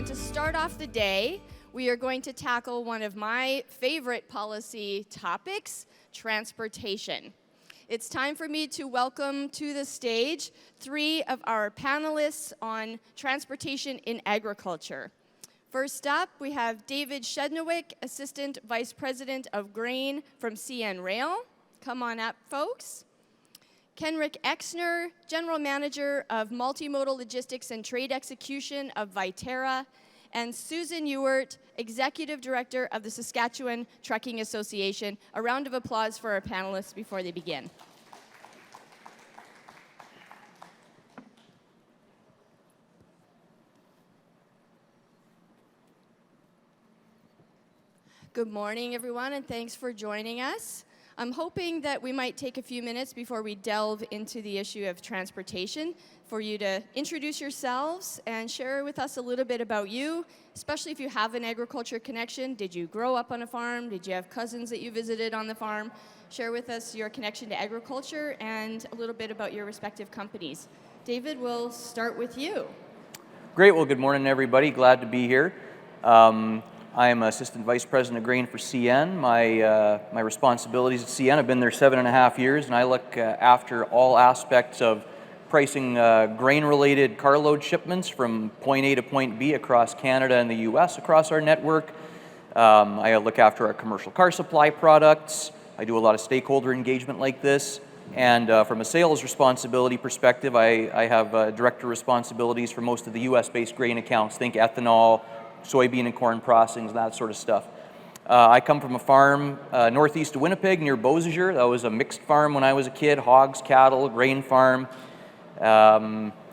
And to start off the day, we are going to tackle one of my favorite policy topics, transportation. It's time for me to welcome to the stage 3 of our panelists on transportation in agriculture. First up, we have David Przednowek, Assistant Vice President of Grain from CN Rail. Come on up, folks. Kenric Exner, General Manager of Multimodal Logistics and Trade Execution of Viterra, and Susan Ewart, Executive Director of the Saskatchewan Trucking Association. A round of applause for our panelists before they begin. Good morning, everyone, and thanks for joining us. I'm hoping that we might take a few minutes before we delve into the issue of transportation for you to introduce yourselves and share with us a little bit about you, especially if you have an agriculture connection. Did you grow up on a farm? Did you have cousins that you visited on the farm? Share with us your connection to agriculture and a little bit about your respective companies. David, we'll start with you. Great. Well, good morning, everybody. Glad to be here. I am Assistant Vice President of Grain for CN. My responsibilities at CN, I've been there 7.5 years, and I look after all aspects of pricing grain-related carload shipments from point A to point B across Canada and the U.S. across our network. I look after our commercial car supply products. I do a lot of stakeholder engagement like this. And from a sales responsibility perspective, I have director responsibilities for most of the U.S.-based grain accounts. Think ethanol, soybean and corn processing, that sort of stuff. I come from a farm northeast of Winnipeg near Beausejour. That was a mixed farm when I was a kid, hogs, cattle, grain farm.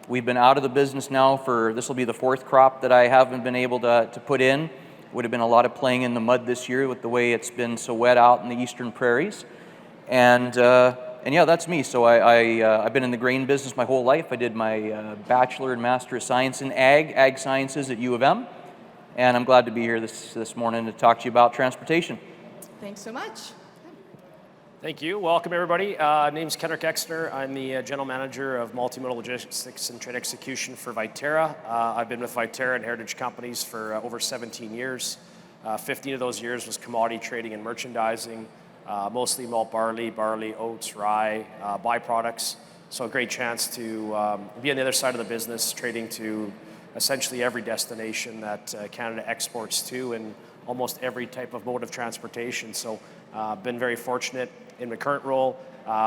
We've been out of the business now this will be the 4th crop that I haven't been able to put in. Would have been a lot of playing in the mud this year with the way it's been so wet out in the eastern prairies. And yeah, that's me. So I've been in the grain business my whole life. I did my Bachelor and Master of Science in Ag Sciences at U of M. And I'm glad to be here this morning to talk to you about transportation. Thanks so much. Thank you. Welcome, everybody. My name's Kenric Exner. I'm the General Manager of Multimodal Logistics and Trade Execution for Viterra. I've been with Viterra and Heritage Companies for over 17 years. 15 of those years was commodity trading and merchandising, mostly malt barley, oats, rye, byproducts. So a great chance to be on the other side of the business, trading to essentially every destination that Canada exports to and almost every type of mode of transportation. So been very fortunate in my current role,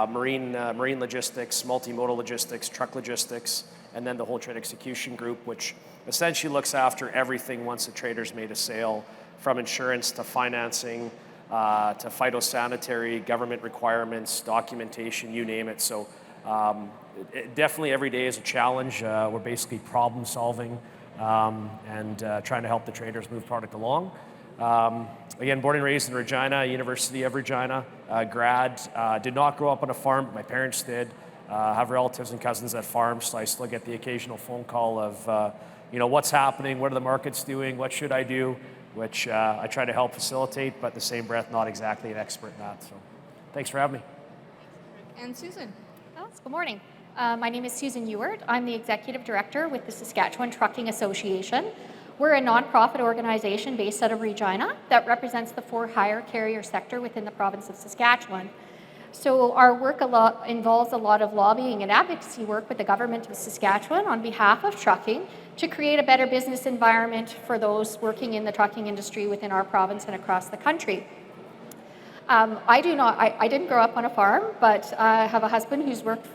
marine logistics, multimodal logistics, truck logistics, and then the whole trade execution group, which essentially looks after everything once a trader's made a sale, from insurance to financing to phytosanitary, government requirements, documentation, you name it. So definitely every day is a challenge. We're basically problem solving and trying to help the traders move product along. Again, born and raised in Regina, University of Regina, grad. Did not grow up on a farm, but my parents did. Have relatives and cousins at farms, so I still get the occasional phone call of, what's happening, what are the markets doing, what should I do, which I try to help facilitate, but at the same breath, not exactly an expert in that. So thanks for having me. And Susan. Good morning. My name is Susan Ewart. I'm the Executive Director with the Saskatchewan Trucking Association. We're a nonprofit organization based out of Regina that represents the for-hire carrier sector within the province of Saskatchewan. So our work involves a lot of lobbying and advocacy work with the government of Saskatchewan on behalf of trucking to create a better business environment for those working in the trucking industry within our province and across the country. I didn't grow up on a farm, but I have a husband who's worked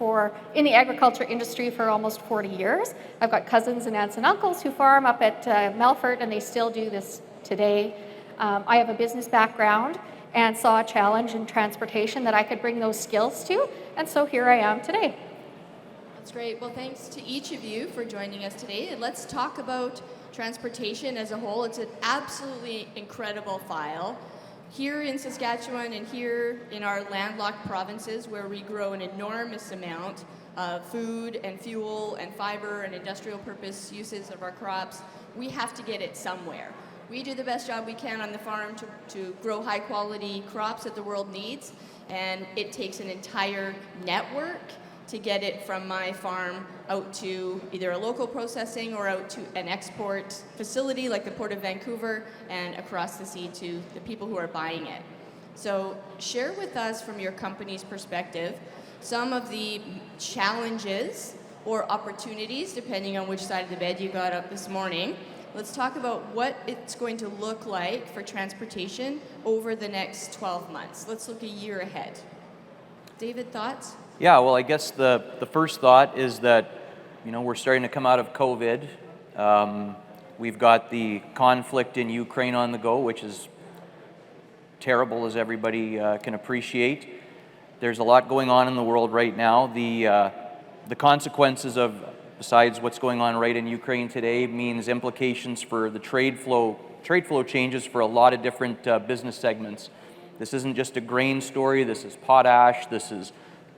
in the agriculture industry for almost 40 years. I've got cousins and aunts and uncles who farm up at Melfort, and they still do this today. I have a business background and saw a challenge in transportation that I could bring those skills to, and so here I am today. That's great. Well, thanks to each of you for joining us today. And let's talk about transportation as a whole. It's an absolutely incredible file. Here in Saskatchewan and here in our landlocked provinces where we grow an enormous amount of food and fuel and fiber and industrial purpose uses of our crops, we have to get it somewhere. We do the best job we can on the farm to grow high quality crops that the world needs, and it takes an entire network to get it from my farm out to either a local processing or out to an export facility like the Port of Vancouver and across the sea to the people who are buying it. So share with us from your company's perspective some of the challenges or opportunities, depending on which side of the bed you got up this morning. Let's talk about what it's going to look like for transportation over the next 12 months. Let's look a year ahead. David, thoughts? Yeah, well, I guess the first thought is that, we're starting to come out of COVID. We've got the conflict in Ukraine on the go, which is terrible, as everybody can appreciate. There's a lot going on in the world right now. The consequences of, besides what's going on right in Ukraine today, means implications for the trade flow changes for a lot of different business segments. This isn't just a grain story. This is potash. This is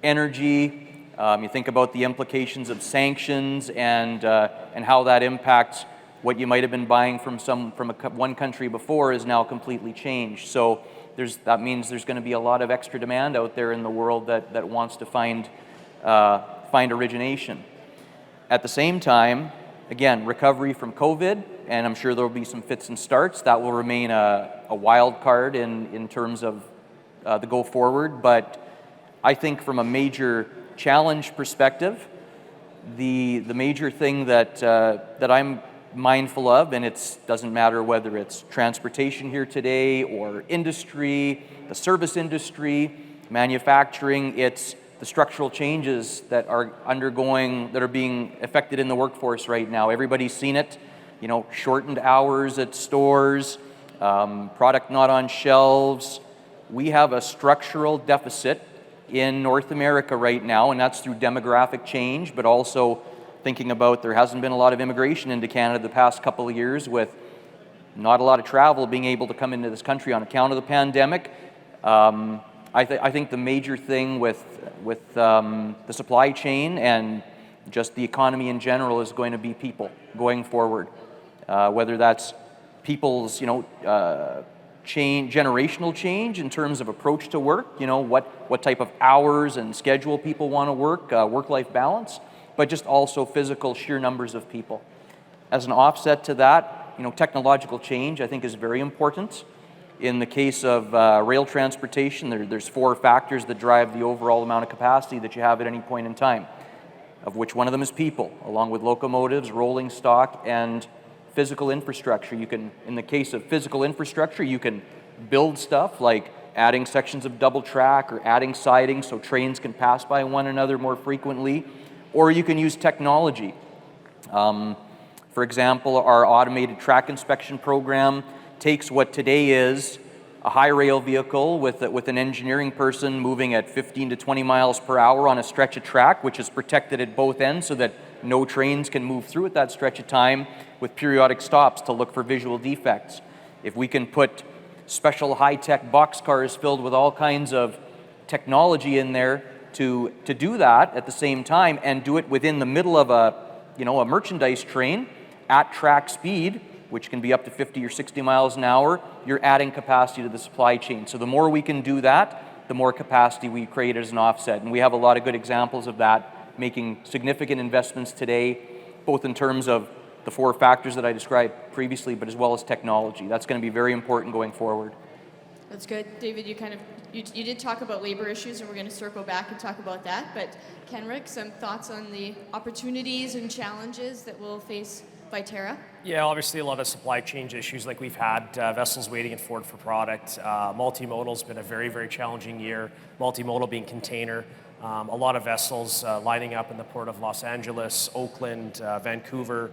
energy. You think about the implications of sanctions and how that impacts what you might have been buying from one country before is now completely changed. So that means there's going to be a lot of extra demand out there in the world that wants to find origination. At the same time, again, recovery from COVID, and I'm sure there will be some fits and starts. That will remain a wild card in terms of the go forward. But I think from a major challenge perspective, the major thing that I'm mindful of, and it doesn't matter whether it's transportation here today or industry, the service industry, manufacturing, it's the structural changes that are being affected in the workforce right now. Everybody's seen it, shortened hours at stores, product not on shelves. We have a structural deficit in North America right now, and that's through demographic change, but also thinking about there hasn't been a lot of immigration into Canada the past couple of years, with not a lot of travel being able to come into this country on account of the pandemic. I think the major thing with the supply chain and just the economy in general is going to be people going forward. Whether that's people's generational change in terms of approach to work, what type of hours and schedule people want to work-life balance, but just also physical sheer numbers of people. As an offset to that, technological change I think is very important. In the case of rail transportation, there's 4 factors that drive the overall amount of capacity that you have at any point in time, of which one of them is people, along with locomotives, rolling stock, and physical infrastructure. In the case of physical infrastructure, you can build stuff like adding sections of double track or adding siding so trains can pass by one another more frequently, or you can use technology. For example, our automated track inspection program takes what today is a high rail vehicle with an engineering person moving at 15 to 20 miles per hour on a stretch of track, which is protected at both ends so that no trains can move through at that stretch of time, with periodic stops to look for visual defects. If we can put special high-tech boxcars filled with all kinds of technology in there to do that at the same time and do it within the middle of a merchandise train at track speed, which can be up to 50 or 60 miles an hour, you're adding capacity to the supply chain. So the more we can do that, the more capacity we create as an offset. And we have a lot of good examples of that, making significant investments today, both in terms of the 4 factors that I described previously, but as well as technology. That's going to be very important going forward. That's good. David, you did talk about labor issues, and we're going to circle back and talk about that. But Kenric, some thoughts on the opportunities and challenges that will face Viterra? Yeah, obviously a lot of supply chain issues like we've had, vessels waiting at Ford for product. Multimodal's been a very, very challenging year. Multimodal being container. A lot of vessels lining up in the port of Los Angeles, Oakland, Vancouver,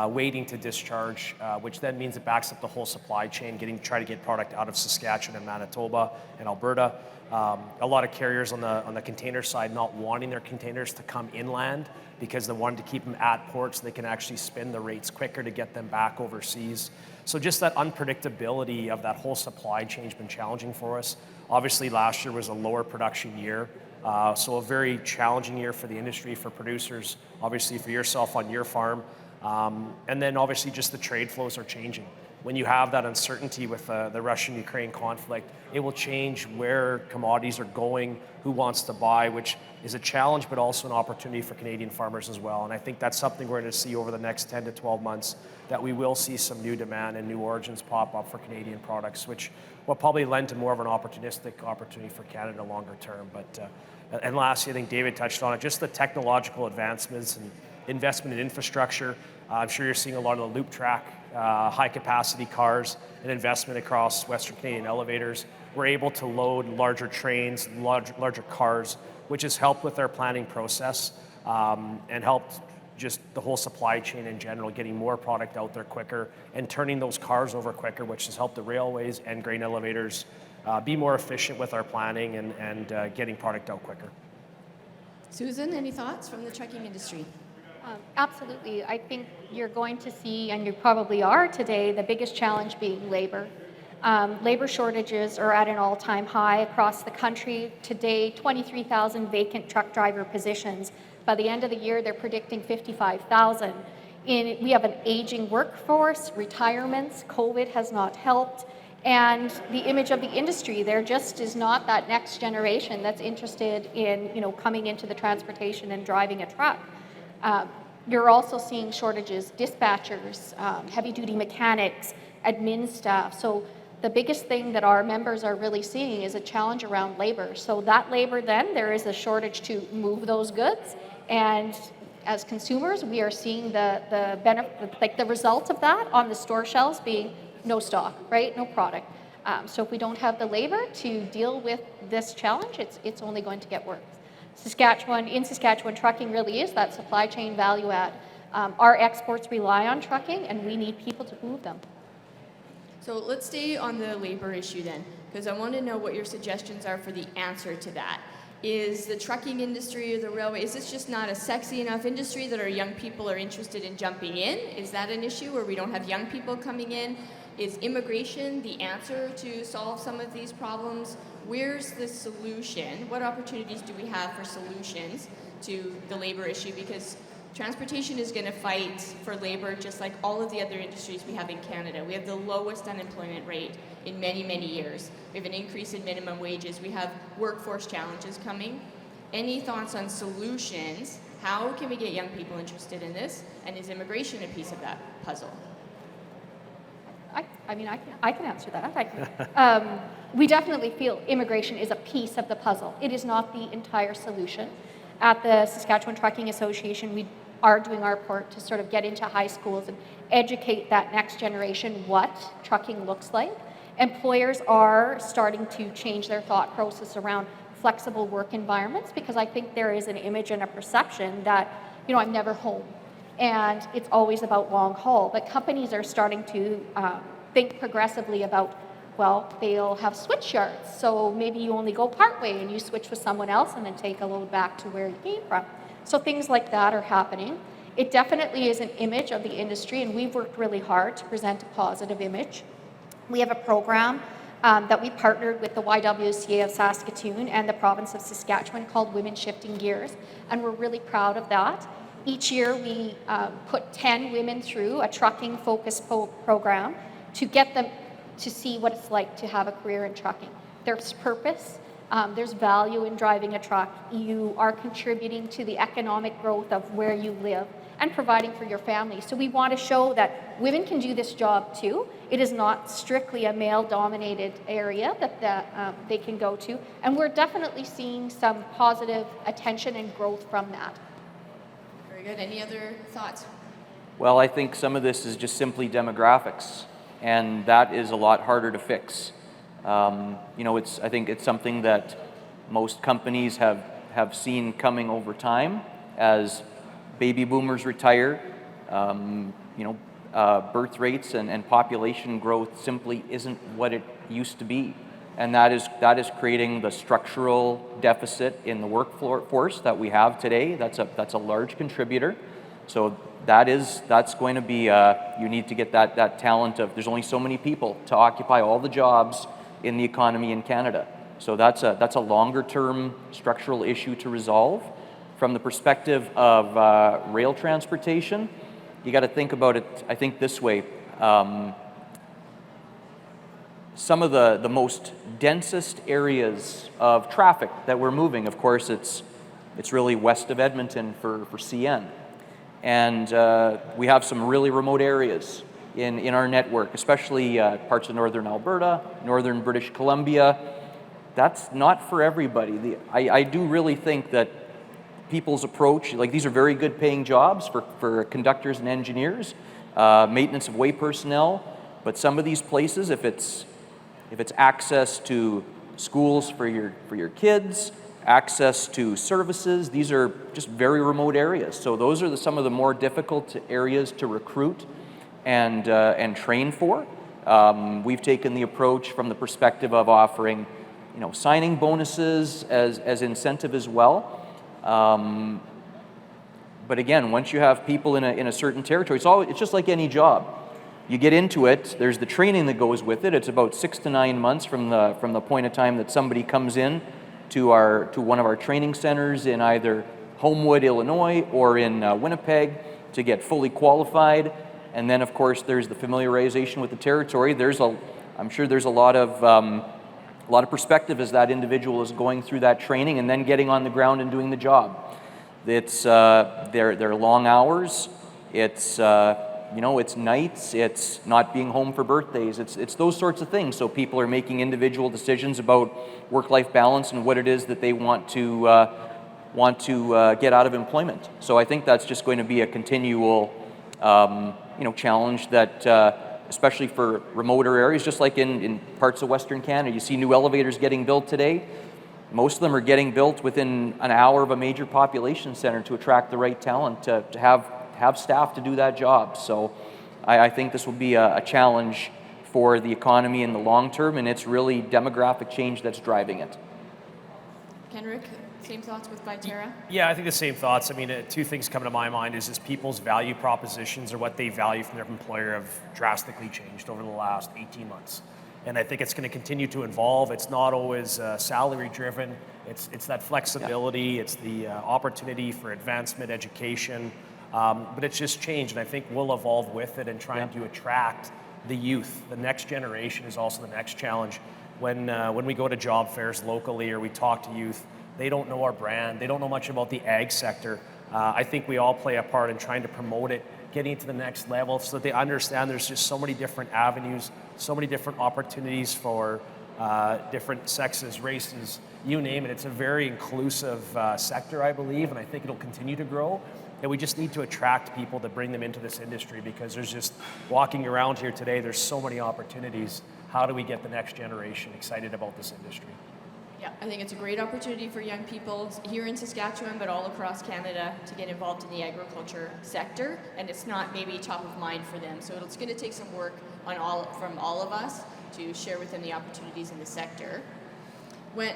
waiting to discharge, which then means it backs up the whole supply chain, try to get product out of Saskatchewan and Manitoba and Alberta. A lot of carriers on the container side not wanting their containers to come inland because they wanted to keep them at ports so they can actually spin the rates quicker to get them back overseas. So just that unpredictability of that whole supply chain has been challenging for us. Obviously last year was a lower production year, so a very challenging year for the industry, for producers, obviously for yourself on your farm. And then obviously just the trade flows are changing. when you have that uncertainty with the Russian-Ukraine conflict, it will change where commodities are going, who wants to buy, which is a challenge, but also an opportunity for Canadian farmers as well. And I think that's something we're going to see over the next 10 to 12 months, that we will see some new demand and new origins pop up for Canadian products, which will probably lend to more of an opportunistic opportunity for Canada longer term. But and lastly, I think David touched on it, just the technological advancements and investment in infrastructure. I'm sure you're seeing a lot of the loop track, high capacity cars, and investment across Western Canadian elevators. We're able to load larger trains, larger cars, which has helped with our planning process and helped just the whole supply chain in general, getting more product out there quicker and turning those cars over quicker, which has helped the railways and grain elevators be more efficient with our planning and getting product out quicker. Susan, any thoughts from the trucking industry? Absolutely. I think you're going to see, and you probably are today, the biggest challenge being labor. Labor shortages are at an all-time high across the country. Today, 23,000 vacant truck driver positions. By the end of the year, they're predicting 55,000. We have an aging workforce, retirements, COVID has not helped, and the image of the industry, there just is not that next generation that's interested in, coming into the transportation and driving a truck. You're also seeing shortages, dispatchers, heavy-duty mechanics, admin staff. So the biggest thing that our members are really seeing is a challenge around labor. So that labor then, there is a shortage to move those goods. And as consumers, we are seeing the benefit, like the results of that on the store shelves being no stock, right? No product. So if we don't have the labor to deal with this challenge, it's only going to get worse. In Saskatchewan, trucking really is that supply chain value add. Our exports rely on trucking, and we need people to move them. So let's stay on the labor issue then, because I want to know what your suggestions are for the answer to that. Is the trucking industry or the railway, is this just not a sexy enough industry that our young people are interested in jumping in? Is that an issue where we don't have young people coming in? Is immigration the answer to solve some of these problems? Where's the solution? What opportunities do we have for solutions to the labor issue? Because transportation is going to fight for labor just like all of the other industries we have in Canada. We have the lowest unemployment rate in many, many years. We have an increase in minimum wages. We have workforce challenges coming. Any thoughts on solutions? How can we get young people interested in this? And is immigration a piece of that puzzle? I can answer that. We definitely feel immigration is a piece of the puzzle. It is not the entire solution. At the Saskatchewan Trucking Association, we are doing our part to sort of get into high schools and educate that next generation what trucking looks like. Employers are starting to change their thought process around flexible work environments, because I think there is an image and a perception that, I'm never home and it's always about long haul. But companies are starting to think progressively about, they'll have switch yards. So maybe you only go part way and you switch with someone else and then take a load back to where you came from. So things like that are happening. It definitely is an image of the industry, and we've worked really hard to present a positive image. We have a program that we partnered with the YWCA of Saskatoon and the province of Saskatchewan called Women Shifting Gears, and we're really proud of that. Each year we put 10 women through a trucking-focused program to get them to see what it's like to have a career in trucking. There's purpose, there's value in driving a truck. You are contributing to the economic growth of where you live and providing for your family. So we want to show that women can do this job too. It is not strictly a male-dominated area that they can go to, and we're definitely seeing some positive attention and growth from that. Very good. Any other thoughts? Well, I think some of this is just simply demographics, and that is a lot harder to fix. I think it's something that most companies have seen coming over time as baby boomers retire. Birth rates and population growth simply isn't what it used to be, and that is creating the structural deficit in the workforce that we have today. That's a large contributor. So that's going to be you need to get that talent of, there's only so many people to occupy all the jobs in the economy in Canada. So that's a longer term structural issue to resolve. From the perspective of rail transportation, you got to think about it, I think, this way. some of the most densest areas of traffic that we're moving. Of course, it's really west of Edmonton for CN. And we have some really remote areas in our network, especially parts of northern Alberta, northern British Columbia. That's not for everybody. I do really think that people's approach, like these are very good paying jobs for conductors and engineers, maintenance of way personnel, but some of these places, if it's access to schools for your kids, access to services, these are just very remote areas. So those are some of the more difficult areas to recruit and train for. We've taken the approach from the perspective of offering, signing bonuses as incentive as well. But again, once you have people in a certain territory, it's just like any job. You get into it, there's the training that goes with it. It's about 6 to 9 months from the point of time that somebody comes in to one of our training centers in either Homewood, Illinois, or in Winnipeg to get fully qualified. And then, of course, there's the familiarization with the territory. I'm sure there's a lot of perspective as that individual is going through that training and then getting on the ground and doing the job. It's they're long hours. It's it's nights. It's not being home for birthdays. It's those sorts of things. So people are making individual decisions about work-life balance and what it is that they want to get out of employment. So I think that's just going to be a continual challenge that. Especially for remoter areas, just like in parts of Western Canada. You see new elevators getting built today. Most of them are getting built within an hour of a major population center to attract the right talent, to have staff to do that job. So I think this will be a challenge for the economy in the long term, and it's really demographic change that's driving it. Kenric, same thoughts with Viterra? Yeah, I think the same thoughts. I mean, two things come to my mind is people's value propositions or what they value from their employer have drastically changed over the last 18 months. And I think it's going to continue to evolve. It's not always salary driven. It's that flexibility. It's the opportunity for advancement, education. But it's just changed, and I think we'll evolve with it and trying to attract the youth. The next generation is also the next challenge. When we go to job fairs locally or we talk to youth, they don't know our brand. They don't know much about the ag sector. I think we all play a part in trying to promote it, getting it to the next level so that they understand there's just so many different avenues, so many different opportunities for different sexes, races, you name it. It's a very inclusive sector, I believe, and I think it'll continue to grow. And we just need to attract people to bring them into this industry because there's just, walking around here today, there's so many opportunities. How do we get the next generation excited about this industry? Yeah, I think it's a great opportunity for young people here in Saskatchewan, but all across Canada to get involved in the agriculture sector, and it's not maybe top of mind for them. So it's going to take some work from all of us to share with them the opportunities in the sector.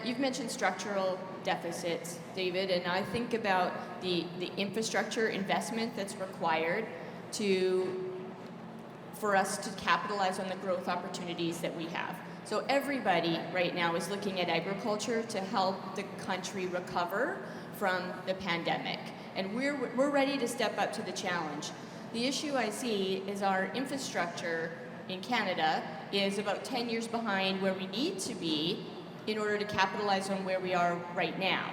You've mentioned structural deficits, David, and I think about the infrastructure investment that's required for us to capitalize on the growth opportunities that we have. So everybody right now is looking at agriculture to help the country recover from the pandemic. And we're ready to step up to the challenge. The issue I see is our infrastructure in Canada is about 10 years behind where we need to be in order to capitalize on where we are right now.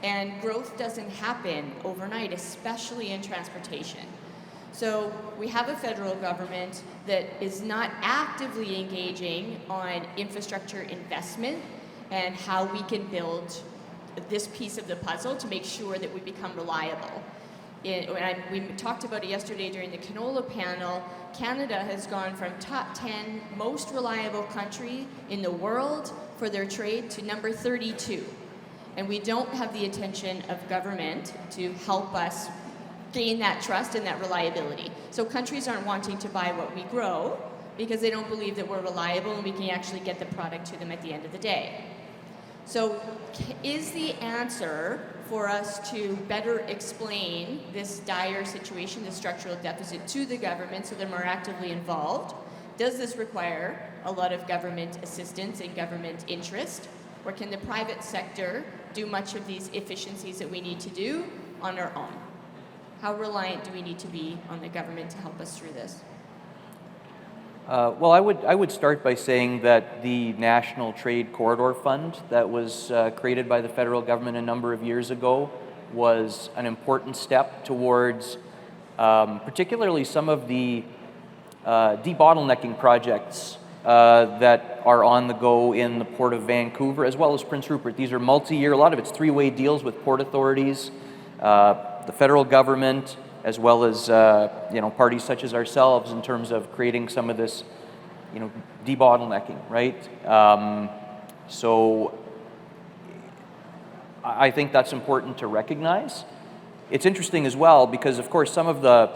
And growth doesn't happen overnight, especially in transportation. So we have a federal government that is not actively engaging on infrastructure investment and how we can build this piece of the puzzle to make sure that we become reliable. We talked about it yesterday during the canola panel. Canada has gone from top 10 most reliable country in the world for their trade to number 32. And we don't have the attention of government to help us gain that trust and that reliability. So countries aren't wanting to buy what we grow because they don't believe that we're reliable and we can actually get the product to them at the end of the day. So is the answer for us to better explain this dire situation, the structural deficit, to the government so they're more actively involved? Does this require a lot of government assistance and government interest? Or can the private sector do much of these efficiencies that we need to do on our own? How reliant do we need to be on the government to help us through this? Well, I would start by saying that the National Trade Corridor Fund that was created by the federal government a number of years ago was an important step towards particularly some of the debottlenecking projects that are on the go in the Port of Vancouver as well as Prince Rupert. These are multi-year, a lot of it's three-way deals with port authorities, the federal government, as well as parties such as ourselves in terms of creating some of this debottlenecking, right? So I think that's important to recognize. It's interesting as well because, of course, some of the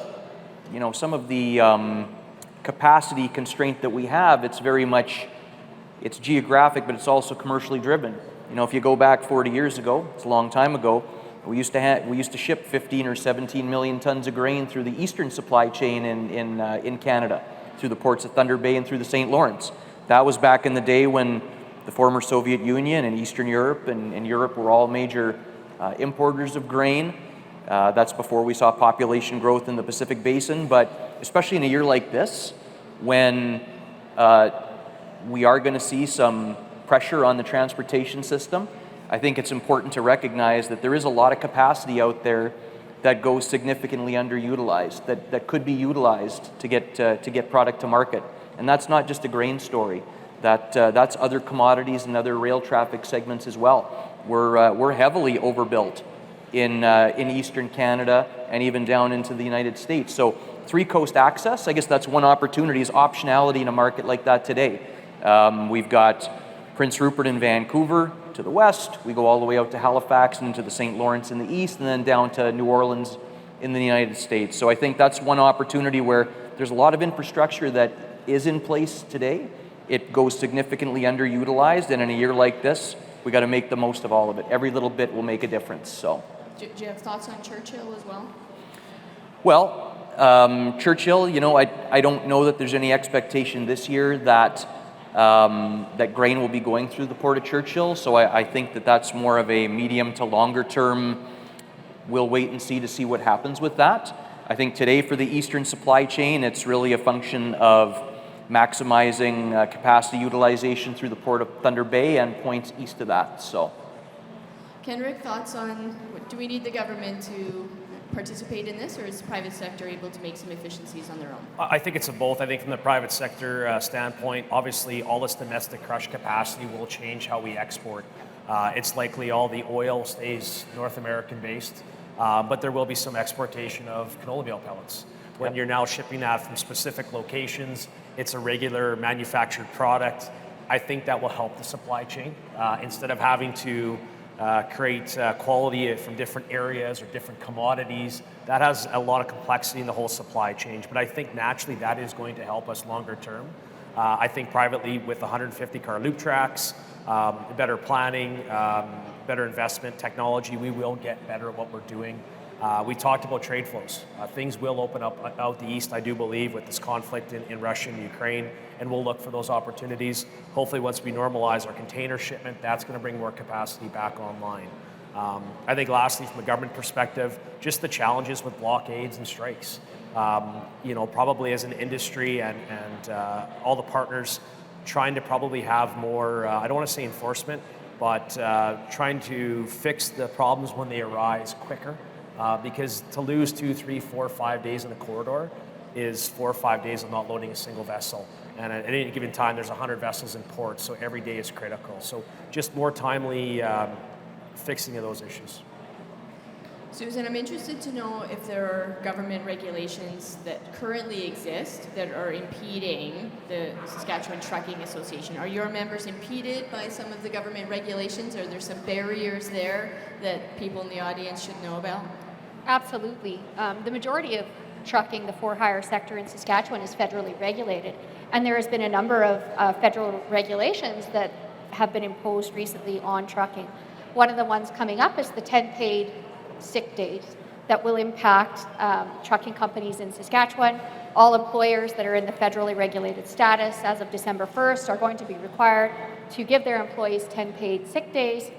capacity constraint that we have, it's geographic, but it's also commercially driven. If you go back 40 years ago, it's a long time ago, we used to ship 15 or 17 million tons of grain through the eastern supply chain in Canada, through the ports of Thunder Bay and through the St. Lawrence. That was back in the day when the former Soviet Union and Eastern Europe and Europe were all major importers of grain. That's before we saw population growth in the Pacific Basin, but especially in a year like this, when we are going to see some pressure on the transportation system, I think it's important to recognize that there is a lot of capacity out there that goes significantly underutilized, that could be utilized to get product to market. And that's not just a grain story. That's other commodities and other rail traffic segments as well. We're heavily overbuilt in Eastern Canada and even down into the United States. So three-coast access, I guess that's one opportunity, is optionality in a market like that today. We've got Prince Rupert and Vancouver to the west. We go all the way out to Halifax and into the St. Lawrence in the east, and then down to New Orleans in the United States. So I think that's one opportunity where there's a lot of infrastructure that is in place today. It goes significantly underutilized, and in a year like this, we got to make the most of all of it. Every little bit will make a difference. So, do you have thoughts on Churchill as well? Well, Churchill, I don't know that there's any expectation this year that grain will be going through the Port of Churchill. So I think that that's more of a medium to longer term. We'll wait and see to see what happens with that. I think today for the eastern supply chain, it's really a function of maximizing capacity utilization through the Port of Thunder Bay and points east of that. So, Kenric, thoughts on, do we need the government to participate in this, or is the private sector able to make some efficiencies on their own? I think it's a both. I think from the private sector standpoint, obviously all this domestic crush capacity will change how we export. It's likely all the oil stays North American based, but there will be some exportation of canola meal pellets. When you're now shipping that from specific locations, it's a regular manufactured product. I think that will help the supply chain. Instead of having to create quality from different areas or different commodities, that has a lot of complexity in the whole supply chain. But I think naturally that is going to help us longer term. I think privately with 150 car loop tracks, better planning, better investment technology, we will get better at what we're doing. We talked about trade flows. Things will open up out the east, I do believe, with this conflict in Russia and Ukraine, and we'll look for those opportunities. Hopefully once we normalize our container shipment, that's going to bring more capacity back online. I think lastly, from a government perspective, just the challenges with blockades and strikes. Probably as an industry and all the partners trying to probably have more, I don't want to say enforcement, but trying to fix the problems when they arise quicker. Because to lose 2, 3, 4, 5 days in a corridor is 4 or 5 days of not loading a single vessel. And at any given time, there's 100 vessels in port, so every day is critical. So just more timely fixing of those issues. Susan, I'm interested to know if there are government regulations that currently exist that are impeding the Saskatchewan Trucking Association. Are your members impeded by some of the government regulations? Are there some barriers there that people in the audience should know about? Absolutely. The majority of trucking, the for-hire sector in Saskatchewan, is federally regulated. And there has been a number of federal regulations that have been imposed recently on trucking. One of the ones coming up is the 10 paid sick days that will impact trucking companies in Saskatchewan. All employers that are in the federally regulated status as of December 1st are going to be required to give their employees 10 paid sick days.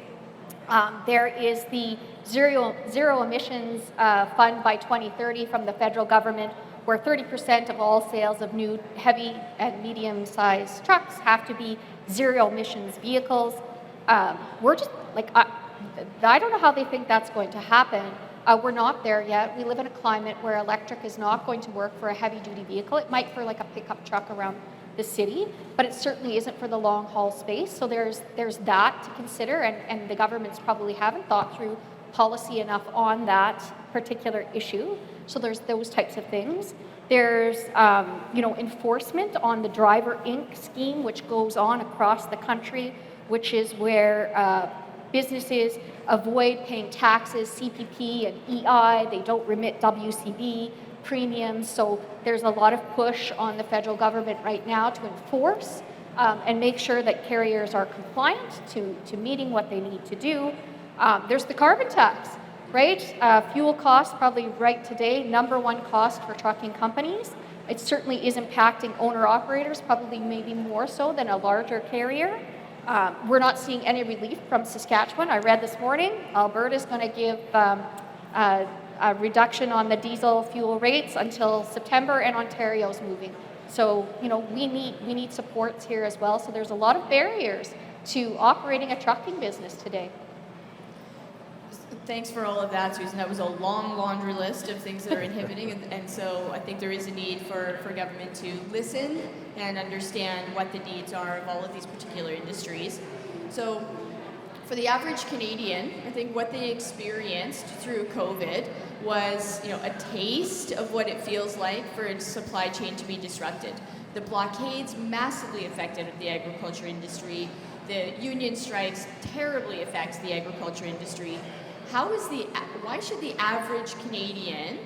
There is the zero emissions fund by 2030 from the federal government, where 30% of all sales of new heavy and medium-sized trucks have to be zero emissions vehicles. We're just like, I don't know how they think that's going to happen. We're not there yet. We live in a climate where electric is not going to work for a heavy-duty vehicle. It might for like a pickup truck around the city, but it certainly isn't for the long-haul space. So there's that to consider, and the governments probably haven't thought through policy enough on that particular issue. So there's those types of things. There's enforcement on the Driver Inc. scheme, which goes on across the country, which is where businesses avoid paying taxes, CPP and EI. They don't remit WCB premiums. So there's a lot of push on the federal government right now to enforce and make sure that carriers are compliant to meeting what they need to do. There's the carbon tax, right? Fuel costs probably right today, number one cost for trucking companies. It certainly is impacting owner-operators, probably maybe more so than a larger carrier. We're not seeing any relief from Saskatchewan. I read this morning, Alberta's going to give a reduction on the diesel fuel rates until September, and Ontario's moving. So, we need supports here as well. So there's a lot of barriers to operating a trucking business today. Thanks for all of that, Susan. That was a long laundry list of things that are inhibiting, and so I think there is a need for government to listen and understand what the needs are of all of these particular industries. So for the average Canadian, I think what they experienced through COVID was, a taste of what it feels like for its supply chain to be disrupted. The blockades massively affected the agriculture industry. The union strikes terribly affect the agriculture industry. Why should the average Canadian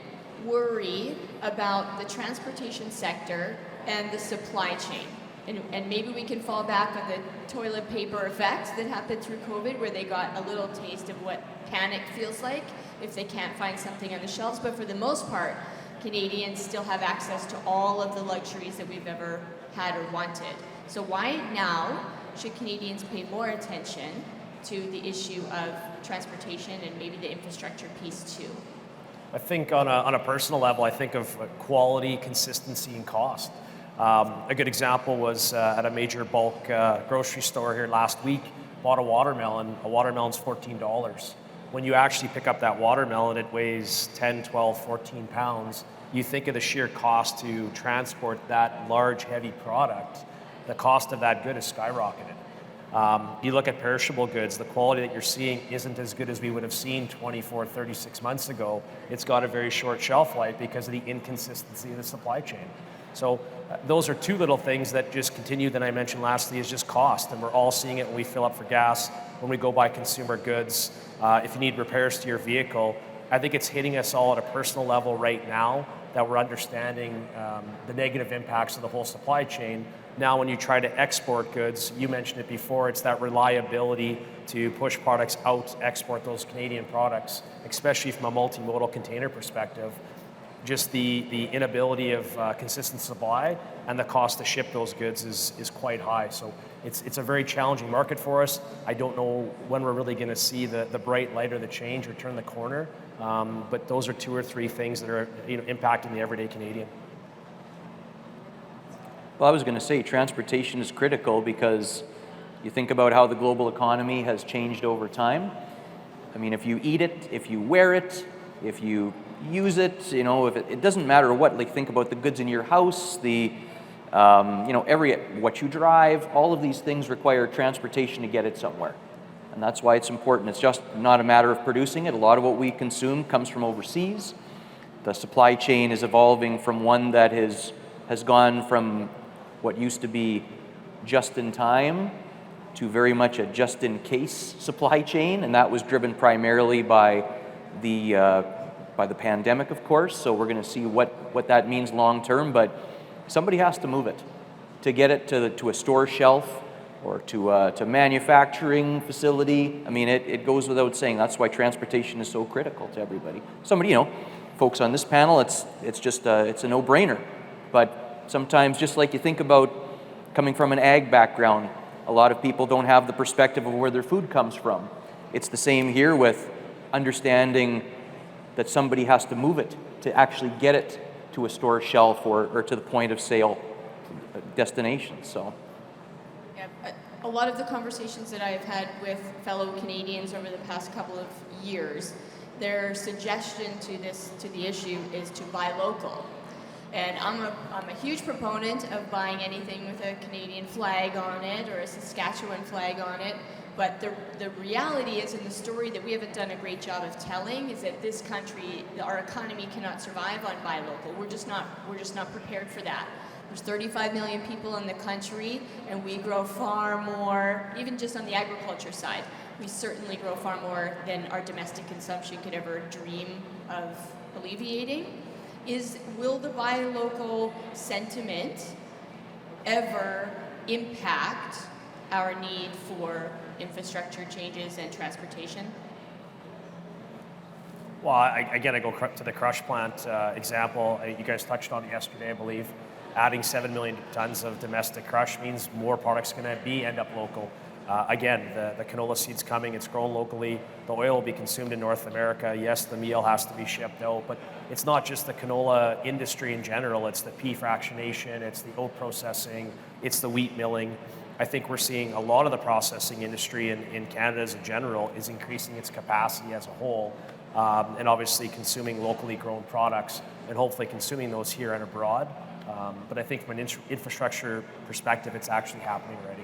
worry about the transportation sector and the supply chain? And maybe we can fall back on the toilet paper effect that happened through COVID, where they got a little taste of what panic feels like if they can't find something on the shelves. But for the most part, Canadians still have access to all of the luxuries that we've ever had or wanted. So why now should Canadians pay more attention to the issue of transportation and maybe the infrastructure piece too? I think on a personal level, I think of quality, consistency, and cost. A good example was at a major bulk grocery store here last week, bought a watermelon. A watermelon's $14. When you actually pick up that watermelon, it weighs 10, 12, 14 pounds. You think of the sheer cost to transport that large, heavy product, the cost of that good has skyrocketed. You look at perishable goods, the quality that you're seeing isn't as good as we would have seen 24, 36 months ago. It's got a very short shelf life because of the inconsistency of the supply chain. So those are two little things that just continue that I mentioned lastly is just cost. And we're all seeing it when we fill up for gas, when we go buy consumer goods, if you need repairs to your vehicle. I think it's hitting us all at a personal level right now that we're understanding the negative impacts of the whole supply chain. Now, when you try to export goods, you mentioned it before, it's that reliability to push products out, export those Canadian products, especially from a multimodal container perspective. Just the inability of consistent supply and the cost to ship those goods is quite high. So it's a very challenging market for us. I don't know when we're really going to see the bright light or the change or turn the corner, but those are two or three things that are impacting the everyday Canadian. Well, I was going to say transportation is critical because you think about how the global economy has changed over time. I mean, if you eat it, if you wear it, if you use it, if it doesn't matter what, like think about the goods in your house, the, what you drive, all of these things require transportation to get it somewhere. And that's why it's important. It's just not a matter of producing it. A lot of what we consume comes from overseas. The supply chain is evolving from one that has gone from what used to be just in time to very much a just in case supply chain, and that was driven primarily by the pandemic, of course. So we're going to see what that means long term, but somebody has to move it to get it to a store shelf or to a manufacturing facility. I mean, it goes without saying. That's why transportation is so critical to everybody. Somebody, folks on this panel, it's a no-brainer, but sometimes, just like you think about coming from an ag background, a lot of people don't have the perspective of where their food comes from. It's the same here with understanding that somebody has to move it to actually get it to a store shelf or to the point of sale destination. So. Yeah, a lot of the conversations that I've had with fellow Canadians over the past couple of years, their suggestion to the issue is to buy local. And I'm a huge proponent of buying anything with a Canadian flag on it or a Saskatchewan flag on it. But the reality is, in the story that we haven't done a great job of telling, is that this country, our economy cannot survive on buy local. We're just not prepared for that. There's 35 million people in the country, and we grow far more, even just on the agriculture side, we certainly grow far more than our domestic consumption could ever dream of alleviating. Will the buy local sentiment ever impact our need for infrastructure changes and transportation? Well, again, I go to the crush plant example. You guys touched on it yesterday, I believe. Adding 7 million tons of domestic crush means more products going to end up local. Again, the canola seed's coming, it's grown locally, the oil will be consumed in North America. Yes, the meal has to be shipped out, but it's not just the canola industry in general, it's the pea fractionation, it's the oat processing, it's the wheat milling. I think we're seeing a lot of the processing industry in Canada as a general is increasing its capacity as a whole, and obviously consuming locally grown products and hopefully consuming those here and abroad. But I think from an infrastructure perspective, it's actually happening already.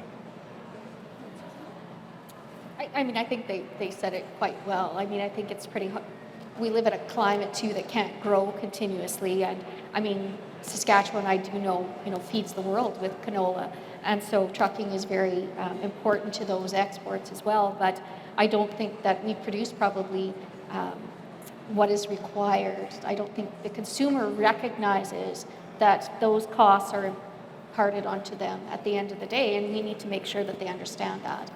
I mean, I think they said it quite well. I mean, I think it's pretty hard. We live in a climate too that can't grow continuously, and I mean, Saskatchewan, I do know, feeds the world with canola, and so trucking is very important to those exports as well. But I don't think that we produce probably what is required. I don't think the consumer recognizes that those costs are imparted onto them at the end of the day, and we need to make sure that they understand that.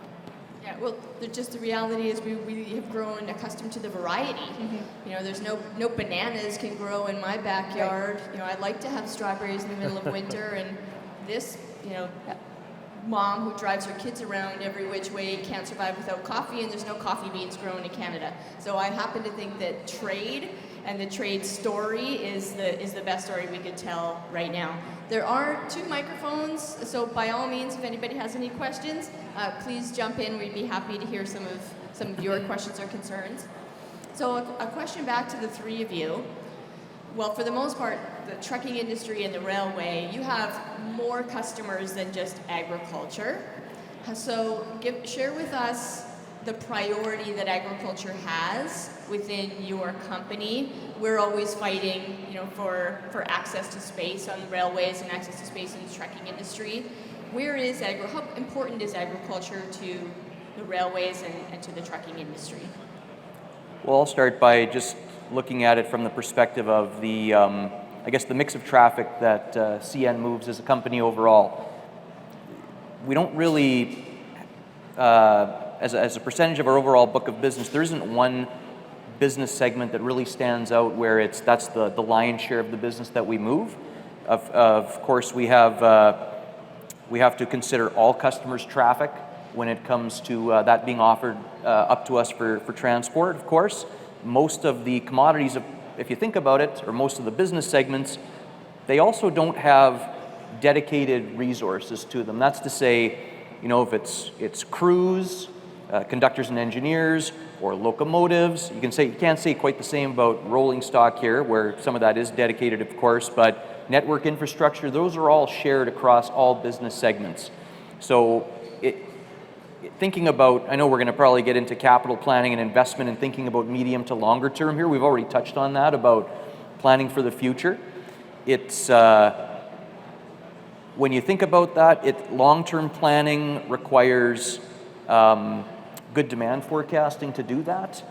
Yeah, well, the reality is we have grown accustomed to the variety. Mm-hmm. There's no bananas can grow in my backyard. Right. I'd like to have strawberries in the middle of winter, and this, mom who drives her kids around every which way can't survive without coffee, and there's no coffee beans grown in Canada. So I happen to think that trade and the trade story is the best story we could tell right now. There are 2 microphones, so by all means, if anybody has any questions, please jump in. We'd be happy to hear some of your questions or concerns. So a question back to the 3 of you. Well, for the most part, the trucking industry and the railway, you have more customers than just agriculture. So share with us the priority that agriculture has within your company. We're always fighting, for access to space on the railways and access to space in the trucking industry. How important is agriculture to the railways and to the trucking industry? Well, I'll start by just looking at it from the perspective of the mix of traffic that CN moves as a company overall. We don't really, as a percentage of our overall book of business, there isn't one business segment that really stands out where that's the lion's share of the business that we move. Of course, we have to consider all customers' traffic when it comes to that being offered up to us for transport, of course. Most of the commodities, if you think about it, or most of the business segments, they also don't have dedicated resources to them. That's to say, if it's crews, conductors and engineers, or locomotives. You can't say quite the same about rolling stock here, where some of that is dedicated, of course, but network infrastructure, those are all shared across all business segments. So thinking about, I know we're going to probably get into capital planning and investment and thinking about medium to longer term here. We've already touched on that, about planning for the future. It's when you think about that, long-term planning requires good demand forecasting to do that.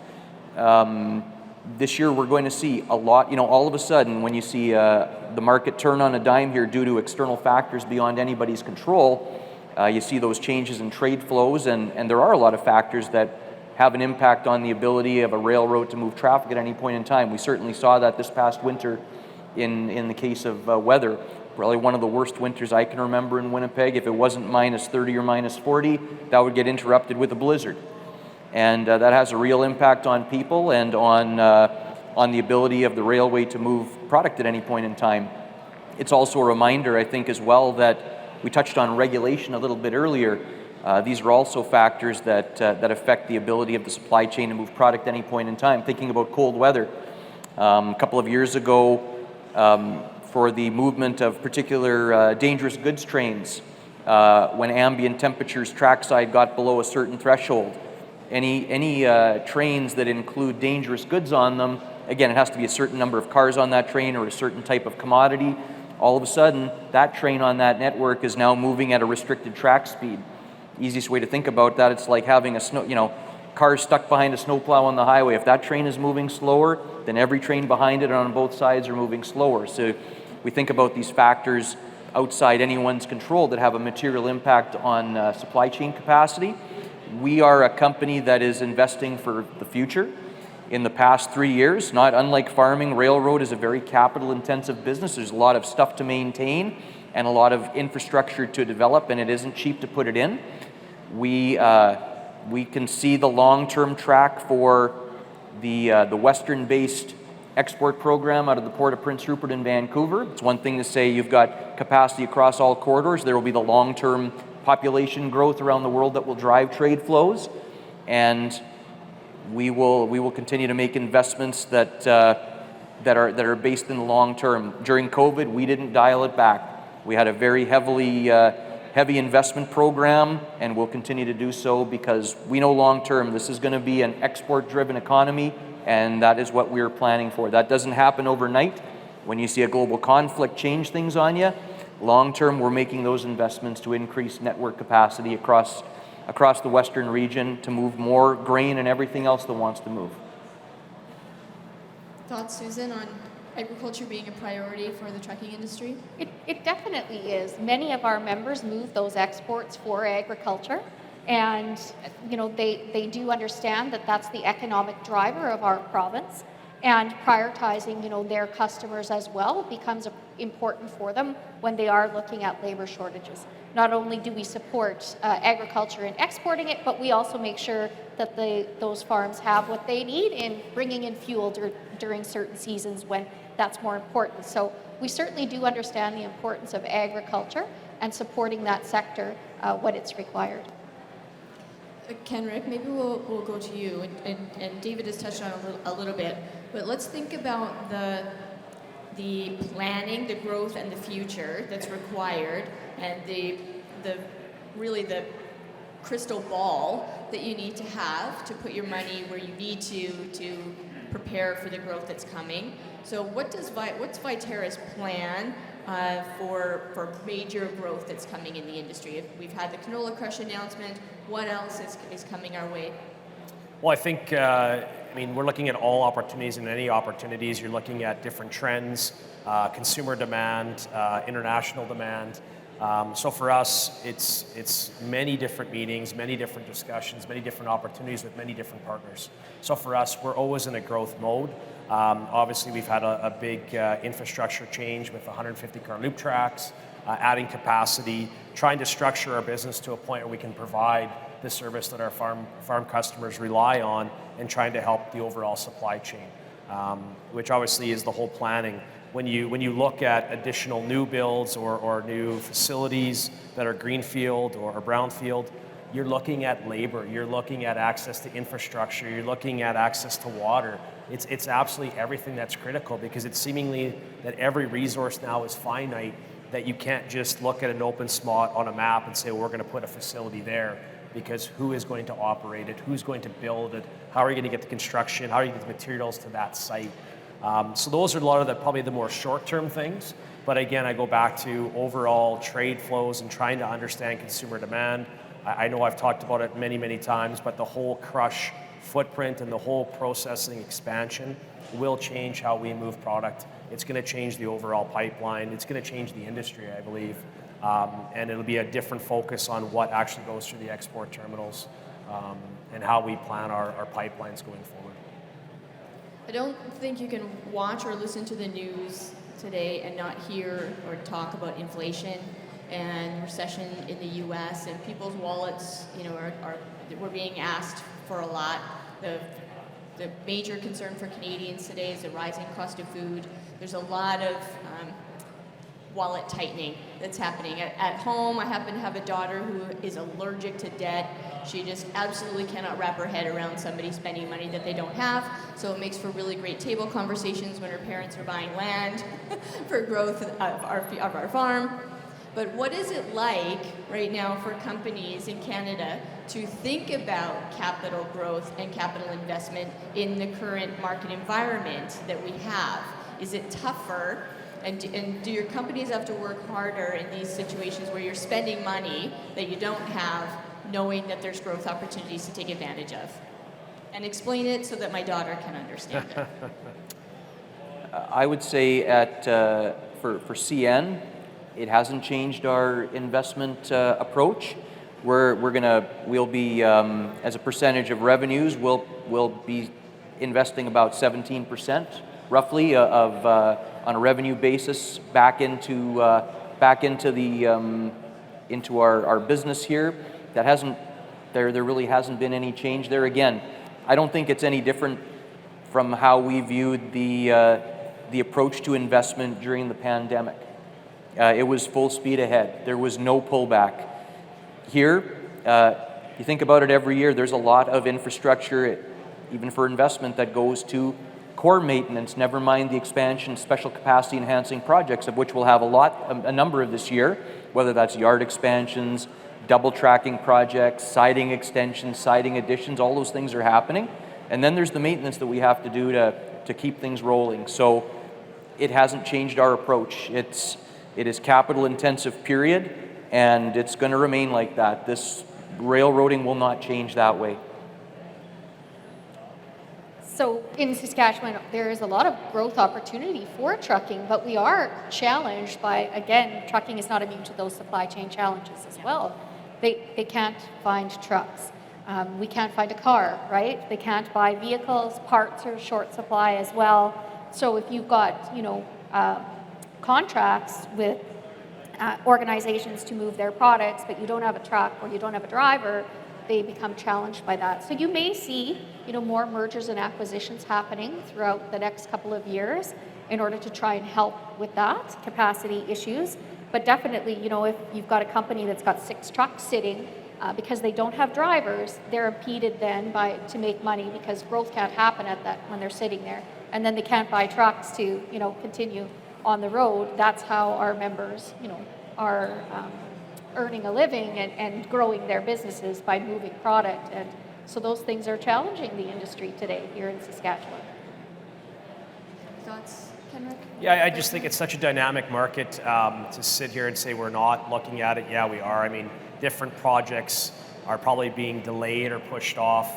This year we're going to see a lot, all of a sudden when you see the market turn on a dime here due to external factors beyond anybody's control, you see those changes in trade flows, and there are a lot of factors that have an impact on the ability of a railroad to move traffic at any point in time. We certainly saw that this past winter in the case of weather. Probably one of the worst winters I can remember in Winnipeg. If it wasn't minus 30 or minus 40, that would get interrupted with a blizzard. And that has a real impact on people and on on the ability of the railway to move product at any point in time. It's also a reminder, I think, as well, that we touched on regulation a little bit earlier. These are also factors that affect the ability of the supply chain to move product at any point in time. Thinking about cold weather, a couple of years ago, for the movement of particular dangerous goods trains, when ambient temperatures trackside got below a certain threshold, any trains that include dangerous goods on them, again, it has to be a certain number of cars on that train or a certain type of commodity. All of a sudden, that train on that network is now moving at a restricted track speed. Easiest way to think about that, it's like having cars stuck behind a snowplow on the highway. If that train is moving slower, then every train behind it on both sides are moving slower. So we think about these factors outside anyone's control that have a material impact on supply chain capacity. We are a company that is investing for the future. In the past 3 years, not unlike farming, railroad is a very capital-intensive business. There's a lot of stuff to maintain and a lot of infrastructure to develop, and it isn't cheap to put it in. We can see the long-term track for the Western-based export program out of the Port of Prince Rupert in Vancouver. It's one thing to say you've got capacity across all corridors. There will be the long-term population growth around the world that will drive trade flows, and we will continue to make investments that are based in the long term. During COVID, we didn't dial it back. We had a very heavy investment program, and we'll continue to do so because we know long term this is going to be an export-driven economy, and that is what we're planning for. That doesn't happen overnight. When you see a global conflict change things on you, long term we're making those investments to increase network capacity across the Western region to move more grain and everything else that wants to move. Thoughts, Susan, on agriculture being a priority for the trucking industry? It definitely is. Many of our members move those exports for agriculture, and they do understand that that's the economic driver of our province, and prioritizing their customers as well becomes important for them when they are looking at labor shortages. Not only do we support agriculture in exporting it, but we also make sure that those farms have what they need in bringing in fuel during certain seasons when that's more important. So we certainly do understand the importance of agriculture and supporting that sector when it's required. Kenric, maybe we'll go to you, and David has touched on a little bit, but let's think about the planning, the growth, and the future that's required, and the crystal ball that you need to have to put your money where you need to prepare for the growth that's coming. So what's Viterra's plan for major growth that's coming in the industry? We've had the canola crush announcement. What else is coming our way? Well, I think, we're looking at all opportunities, and any opportunities, you're looking at different trends, consumer demand, international demand. So for us, it's many different meetings, many different discussions, many different opportunities with many different partners. So for us, we're always in a growth mode. Obviously, we've had a big infrastructure change with 150-car loop tracks, adding capacity, trying to structure our business to a point where we can provide the service that our farm customers rely on, and trying to help the overall supply chain, which obviously is the whole planning. When you look at additional new builds or new facilities that are greenfield or brownfield, you're looking at labor, you're looking at access to infrastructure, you're looking at access to water. It's absolutely everything that's critical, because it's seemingly that every resource now is finite, that you can't just look at an open spot on a map and say, well, we're going to put a facility there, because who is going to operate it, who's going to build it, how are you going to get the construction, how are you going to get the materials to that site. So those are a lot of probably the more short-term things. But again, I go back to overall trade flows and trying to understand consumer demand. I know I've talked about it many, many times, but the whole crush footprint and the whole processing expansion will change how we move product. It's going to change the overall pipeline. It's going to change the industry, I believe. And it'll be a different focus on what actually goes through the export terminals, and how we plan our pipelines going forward. I don't think you can watch or listen to the news today and not hear or talk about inflation and recession in the U.S. and people's wallets, we're being asked for a lot. The the major concern for Canadians today is the rising cost of food. There's a lot of wallet tightening that's happening. At home, I happen to have a daughter who is allergic to debt. She just absolutely cannot wrap her head around somebody spending money that they don't have. So it makes for really great table conversations when her parents are buying land for growth of our farm. But what is it like right now for companies in Canada to think about capital growth and capital investment in the current market environment that we have? Is it tougher? And do your companies have to work harder in these situations where you're spending money that you don't have, knowing that there's growth opportunities to take advantage of? And explain it so that my daughter can understand it. I would say for CN, it hasn't changed our investment approach. We'll be as a percentage of revenues, we'll be investing about 17% roughly on a revenue basis back into our business here. There really hasn't been any change there. Again, I don't think it's any different from how we viewed the approach to investment during the pandemic. It was full speed ahead. There was no pullback. Here, you think about it every year, there's a lot of infrastructure, even for investment, that goes to core maintenance, never mind the expansion, special capacity enhancing projects, of which we'll have a number of this year, whether that's yard expansions, double tracking projects, siding extensions, siding additions, all those things are happening. And then there's the maintenance that we have to do to keep things rolling. So it hasn't changed our approach. It is capital intensive, period, and it's going to remain like that. This railroading will not change that way. So in Saskatchewan, there is a lot of growth opportunity for trucking, but we are challenged by, again, trucking is not immune to those supply chain challenges as well. They can't find trucks. We can't find a car, right? They can't buy vehicles. Parts are short supply as well. So if you've got, contracts with organizations to move their products, but you don't have a truck or you don't have a driver, they become challenged by that. So you may see, more mergers and acquisitions happening throughout the next couple of years in order to try and help with that capacity issues. But definitely, if you've got a company that's got 6 trucks sitting because they don't have drivers, they're impeded then to make money because growth can't happen at that when they're sitting there. And then they can't buy trucks to, continue on the road. That's how our members, are earning a living and growing their businesses by moving product. And so those things are challenging the industry today here in Saskatchewan. Thoughts, Kenric? Yeah, I just think it's such a dynamic market to sit here and say we're not looking at it. Yeah, we are. I mean, different projects are probably being delayed or pushed off.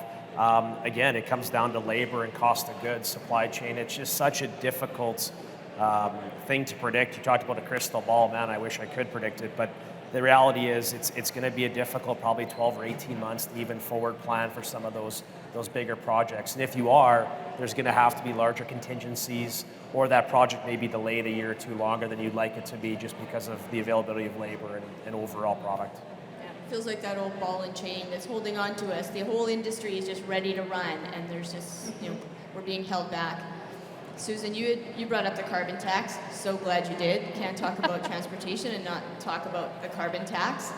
Again, it comes down to labor and cost of goods, supply chain. It's just such a difficult thing to predict. You talked about a crystal ball. Man, I wish I could predict it, but the reality is it's going to be a difficult probably 12 or 18 months to even forward plan for some of those bigger projects. And if you are, there's going to have to be larger contingencies, or that project may be delayed a year or two longer than you'd like it to be just because of the availability of labor and overall product. Yeah, it feels like that old ball and chain that's holding on to us. The whole industry is just ready to run, and there's just, we're being held back. Susan, you brought up the carbon tax. So glad you did. You can't talk about transportation and not talk about the carbon tax.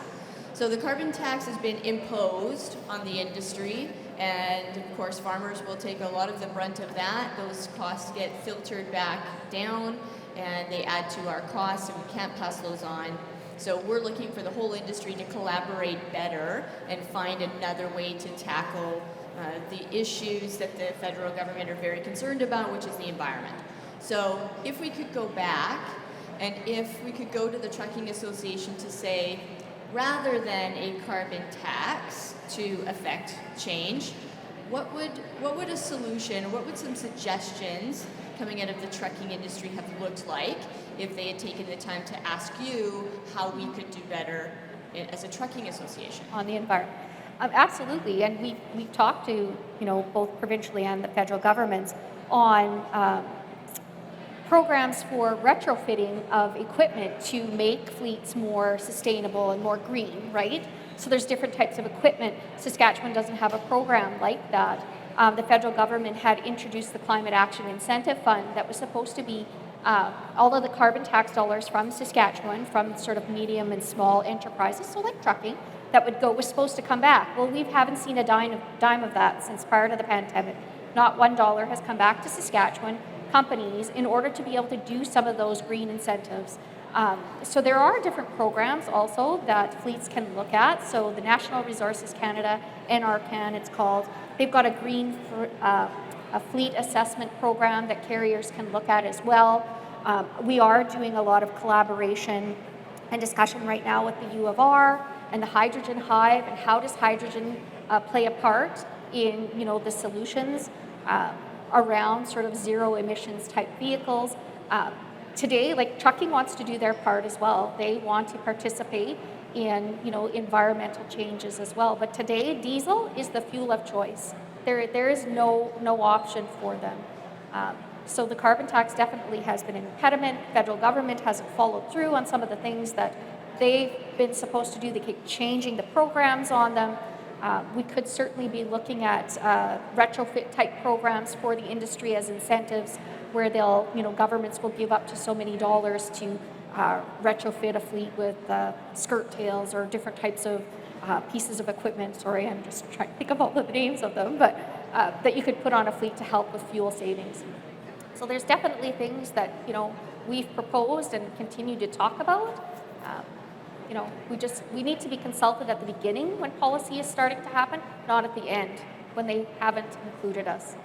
So the carbon tax has been imposed on the industry, and of course farmers will take a lot of the brunt of that. Those costs get filtered back down, and they add to our costs, and we can't pass those on. So we're looking for the whole industry to collaborate better and find another way to tackle the issues that the federal government are very concerned about, which is the environment. So if we could go back, and if we could go to the Trucking Association to say, rather than a carbon tax to affect change, what would a solution, what would some suggestions coming out of the trucking industry have looked like if they had taken the time to ask you how we could do better as a trucking association? On the environment. Absolutely, and we've talked to both provincially and the federal governments on programs for retrofitting of equipment to make fleets more sustainable and more green, right? So there's different types of equipment. Saskatchewan doesn't have a program like that. the federal government had introduced the Climate Action Incentive Fund that was supposed to be all of the carbon tax dollars from Saskatchewan, from sort of medium and small enterprises, so like trucking, that was supposed to come back. Well, we haven't seen a dime of that since prior to the pandemic. Not $1 has come back to Saskatchewan companies in order to be able to do some of those green incentives. So there are different programs also that fleets can look at. So the National Resources Canada, NRCan it's called, they've got a fleet assessment program that carriers can look at as well. We are doing a lot of collaboration and discussion right now with the U of R and the Hydrogen Hive, and how does hydrogen play a part in the solutions around sort of zero emissions type vehicles. Today, like trucking wants to do their part as well. They want to participate in environmental changes as well. But today, diesel is the fuel of choice. There is no option for them. So the carbon tax definitely has been an impediment. Federal government hasn't followed through on some of the things that they've been supposed to do. They keep changing the programs on them. We could certainly be looking at retrofit type programs for the industry as incentives, where governments will give up to so many dollars to retrofit a fleet with skirt tails or different types of pieces of equipment. Sorry, I'm just trying to think of all the names of them, but that you could put on a fleet to help with fuel savings. So there's definitely things that we've proposed and continue to talk about. We need to be consulted at the beginning when policy is starting to happen, not at the end when they haven't included us.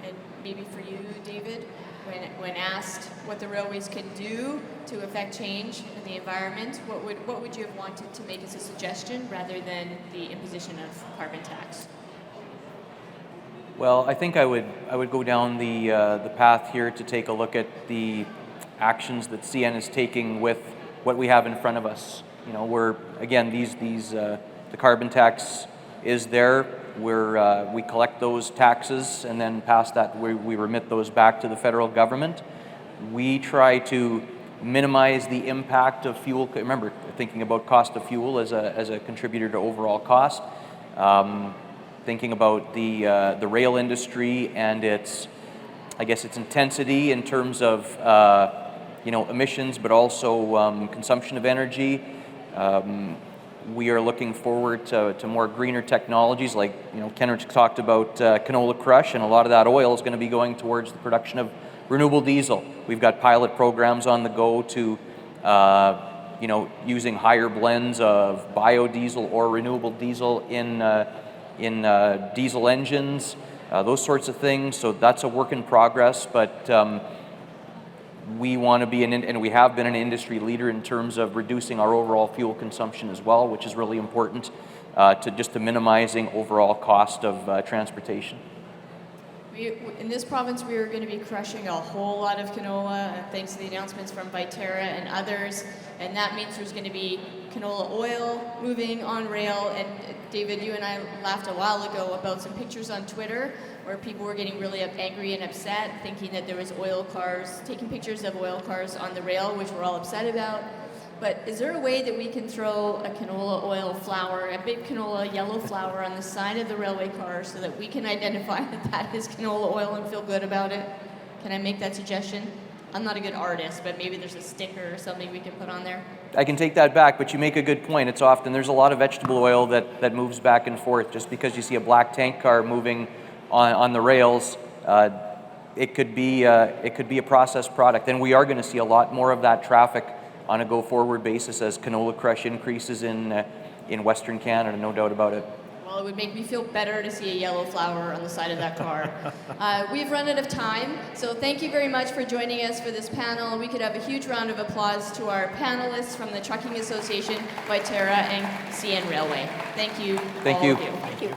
And maybe for you, David, when asked what the railways can do to affect change in the environment, what would you have wanted to make as a suggestion rather than the imposition of carbon tax? Well, I think I would go down the path here to take a look at the actions that CN is taking with what we have in front of us. We're again the carbon tax is there. We collect those taxes, and then past that we remit those back to the federal government. We try to minimize the impact of fuel. Remember, thinking about cost of fuel as a contributor to overall cost. Thinking about the rail industry and its intensity in terms of emissions, but also consumption of energy. We are looking forward to more greener technologies, like Kenric talked about canola crush, and a lot of that oil is going to be going towards the production of renewable diesel. We've got pilot programs on the go to using higher blends of biodiesel or renewable diesel in diesel engines, those sorts of things. So that's a work in progress, but we want to be and we have been an industry leader in terms of reducing our overall fuel consumption as well, which is really important to minimizing overall cost of transportation. In this province, we are going to be crushing a whole lot of canola, thanks to the announcements from Viterra and others, and that means there's going to be canola oil moving on rail. And David, you and I laughed a while ago about some pictures on Twitter where people were getting really angry and upset, thinking that there was oil cars, taking pictures of oil cars on the rail, which we're all upset about. But is there a way that we can throw a canola oil flower, a big canola yellow flower on the side of the railway car so that we can identify that is canola oil and feel good about it? Can I make that suggestion? I'm not a good artist, but maybe there's a sticker or something we can put on there. I can take that back, but you make a good point. It's often, there's a lot of vegetable oil that moves back and forth. Just because you see a black tank car moving on the rails, it could be a processed product. And we are going to see a lot more of that traffic on a go-forward basis as canola crush increases in Western Canada, no doubt about it. Well, it would make me feel better to see a yellow flower on the side of that car. We've run out of time, so thank you very much for joining us for this panel. We could have a huge round of applause to our panelists from the Trucking Association, Viterra, and CN Railway. Thank you. Thank you. Thank you.